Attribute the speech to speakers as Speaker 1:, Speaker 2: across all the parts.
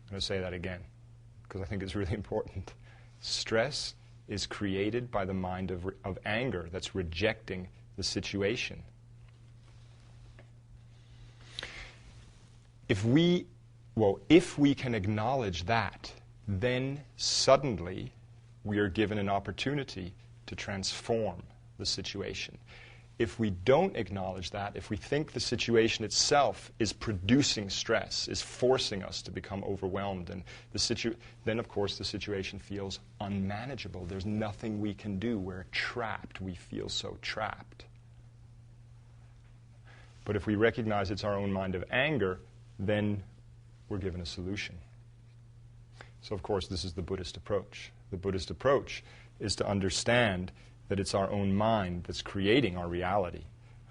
Speaker 1: I'm going to say that again because I think it's really important. Stress is created by the mind of anger that's rejecting the situation. If we can acknowledge that, then suddenly we are given an opportunity to transform the situation. If we don't acknowledge that, if we think the situation itself is producing stress, is forcing us to become overwhelmed, and then of course the situation feels unmanageable. There's nothing we can do. We're trapped. We feel so trapped. But if we recognize it's our own mind of anger, then we're given a solution. So of course this is the Buddhist approach. The Buddhist approach is to understand that it's our own mind that's creating our reality,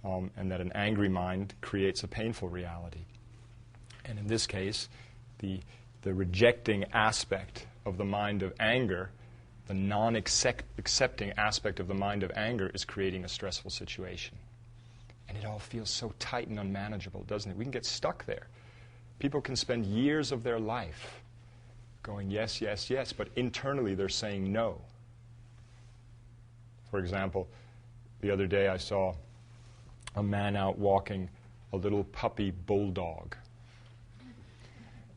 Speaker 1: and that an angry mind creates a painful reality. And in this case, the rejecting aspect of the mind of anger, the non-accepting aspect of the mind of anger is creating a stressful situation. And it all feels so tight and unmanageable, doesn't it? We can get stuck there. People can spend years of their life going yes, yes, yes, but internally they're saying no. For example, the other day I saw a man out walking a little puppy bulldog.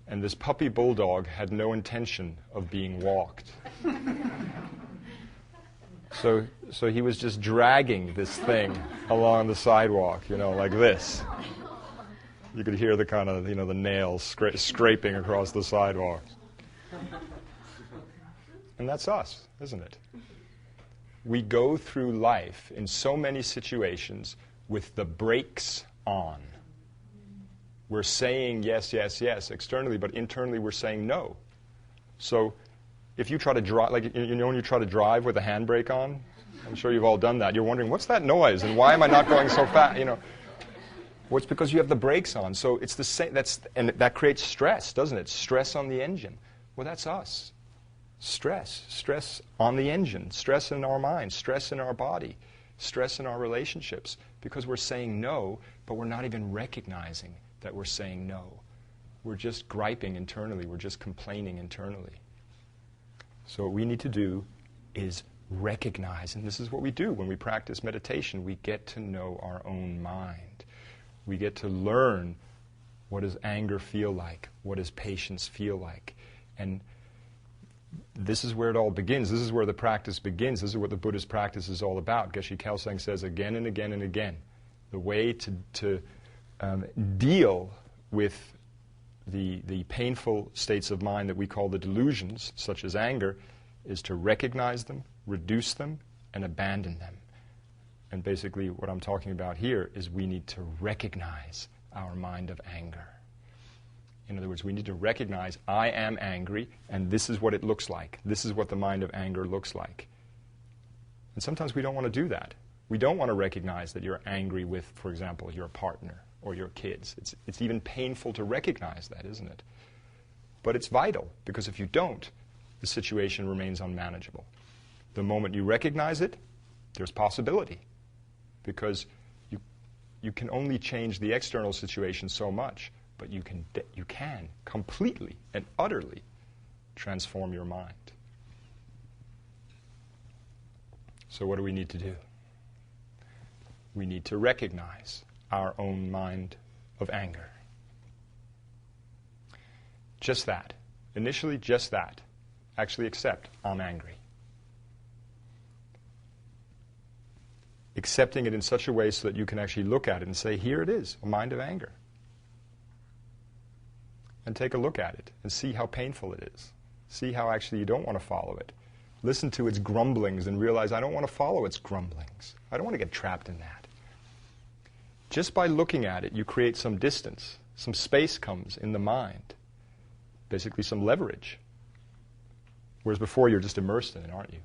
Speaker 1: And this puppy bulldog had no intention of being walked. So he was just dragging this thing along the sidewalk, like this. You could hear the kind of, the nails scraping across the sidewalk. And that's us, isn't it? We go through life in so many situations with the brakes on. We're saying yes, yes, yes externally, but internally we're saying no. So if you try to drive, when you try to drive with the handbrake on, I'm sure you've all done that. You're wondering, what's that noise and why am I not going so fast? Well, it's because you have the brakes on. So it's the same. And that creates stress, doesn't it? Stress on the engine. Well, that's us. Stress on the engine, stress in our mind, stress in our body, stress in our relationships, because we're saying no, but we're not even recognizing that we're saying no. We're just griping internally, we're just complaining internally. So what we need to do is recognize, and this is what we do when we practice meditation, we get to know our own mind. We get to learn what does anger feel like, what does patience feel like, and this is where it all begins. This is where the practice begins. This is what the Buddhist practice is all about. Geshe Kelsang says again and again and again, the way to deal with the painful states of mind that we call the delusions, such as anger, is to recognize them, reduce them, and abandon them. And basically what I'm talking about here is we need to recognize our mind of anger. In other words, we need to recognize, I am angry, and this is what it looks like. This is what the mind of anger looks like. And sometimes we don't want to do that. We don't want to recognize that you're angry with, for example, your partner or your kids. It's even painful to recognize that, isn't it? But it's vital, because if you don't, the situation remains unmanageable. The moment you recognize it, there's possibility, because you can only change the external situation so much. But you can completely and utterly transform your mind. So what do we need to do? We need to recognize our own mind of anger. Just that. Initially, just that. Actually accept, I'm angry. Accepting it in such a way so that you can actually look at it and say, here it is, a mind of anger. And take a look at it and see how painful it is. See how actually you don't want to follow it. Listen to its grumblings and realize I don't want to follow its grumblings. I don't want to get trapped in that. Just by looking at it, you create some distance. Some space comes in the mind. Basically some leverage. Whereas before you're just immersed in it, aren't you?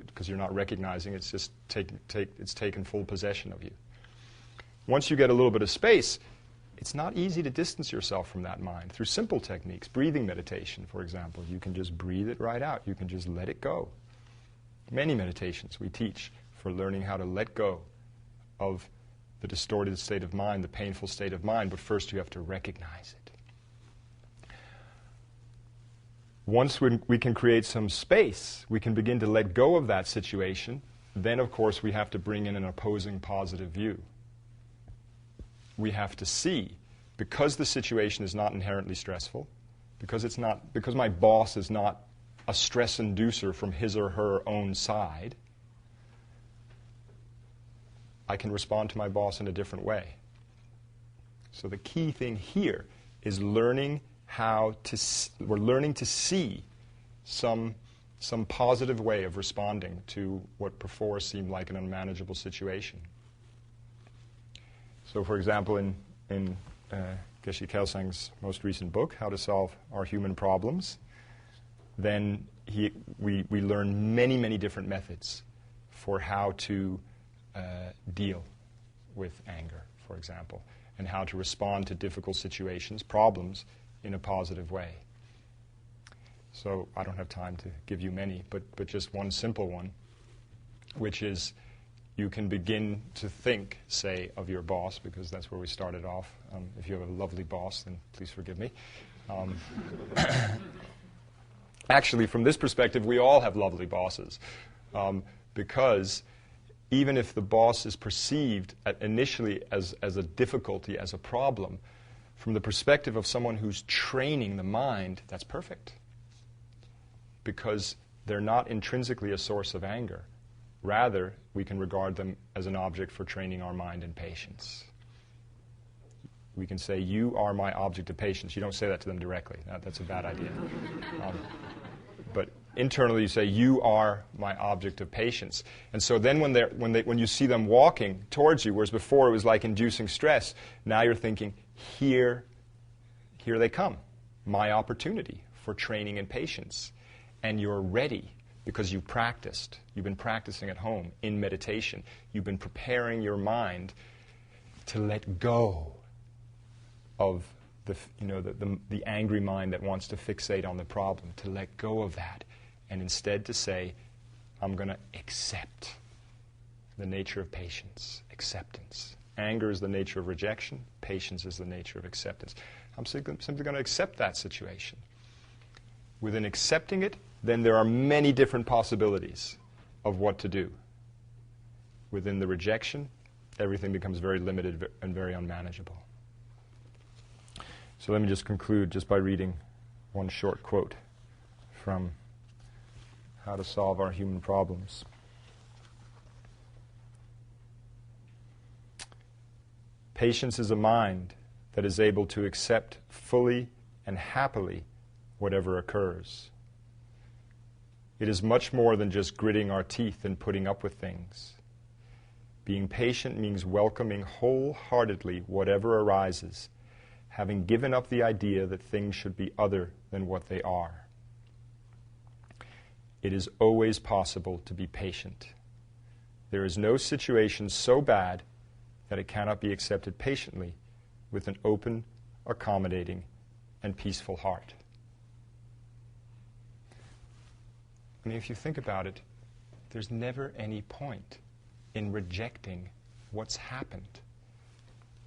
Speaker 1: Because you're not recognizing it's just taken full possession of you. Once you get a little bit of space, it's not easy to distance yourself from that mind through simple techniques. Breathing meditation, for example. You can just breathe it right out. You can just let it go. Many meditations we teach for learning how to let go of the distorted state of mind, the painful state of mind, but first you have to recognize it. Once we can create some space, we can begin to let go of that situation. Then, of course, we have to bring in an opposing positive view. We have to see, because the situation is not inherently stressful, because my boss is not a stress inducer from his or her own side, I can respond to my boss in a different way. So the key thing here is learning we're learning to see some positive way of responding to what before seemed like an unmanageable situation. So, for example, in Geshe Kelsang's most recent book, How to Solve Our Human Problems, then we learn many, many different methods for how to deal with anger, for example, and how to respond to difficult situations, problems, in a positive way. So I don't have time to give you many, but just one simple one, which is you can begin to think, say, of your boss, because that's where we started off. If you have a lovely boss, then please forgive me. Actually, from this perspective, we all have lovely bosses, because even if the boss is perceived initially as a difficulty, as a problem, from the perspective of someone who's training the mind, that's perfect. Because they're not intrinsically a source of anger. Rather, we can regard them as an object for training our mind in patience. We can say, you are my object of patience. You don't say that to them directly. That's a bad idea. But internally you say, you are my object of patience. And so then when you see them walking towards you, whereas before it was like inducing stress, now you're thinking, here they come, my opportunity for training in patience. And you're ready because you've practiced. You've been practicing at home in meditation. You've been preparing your mind to let go of the angry mind that wants to fixate on the problem, to let go of that, and instead to say, I'm going to accept the nature of patience, acceptance. Anger is the nature of rejection. Patience is the nature of acceptance. I'm simply going to accept that situation. Within accepting it, then there are many different possibilities of what to do. Within the rejection, everything becomes very limited and very unmanageable. So let me just conclude just by reading one short quote from How to Solve Our Human Problems. Patience is a mind that is able to accept fully and happily whatever occurs. It is much more than just gritting our teeth and putting up with things. Being patient means welcoming wholeheartedly whatever arises, having given up the idea that things should be other than what they are. It is always possible to be patient. There is no situation so bad that it cannot be accepted patiently with an open, accommodating, and peaceful heart. I mean, if you think about it, there's never any point in rejecting what's happened.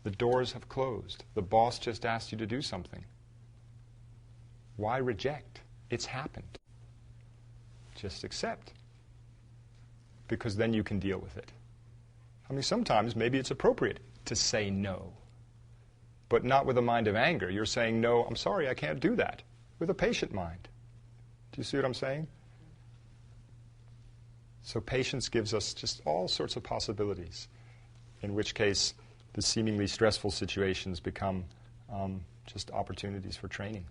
Speaker 1: The doors have closed. The boss just asked you to do something. Why reject? It's happened. Just accept. Because then you can deal with it. I mean, sometimes maybe it's appropriate to say no, but not with a mind of anger. You're saying, no, I'm sorry, I can't do that, with a patient mind. Do you see what I'm saying? So patience gives us just all sorts of possibilities, in which case the seemingly stressful situations become just opportunities for training.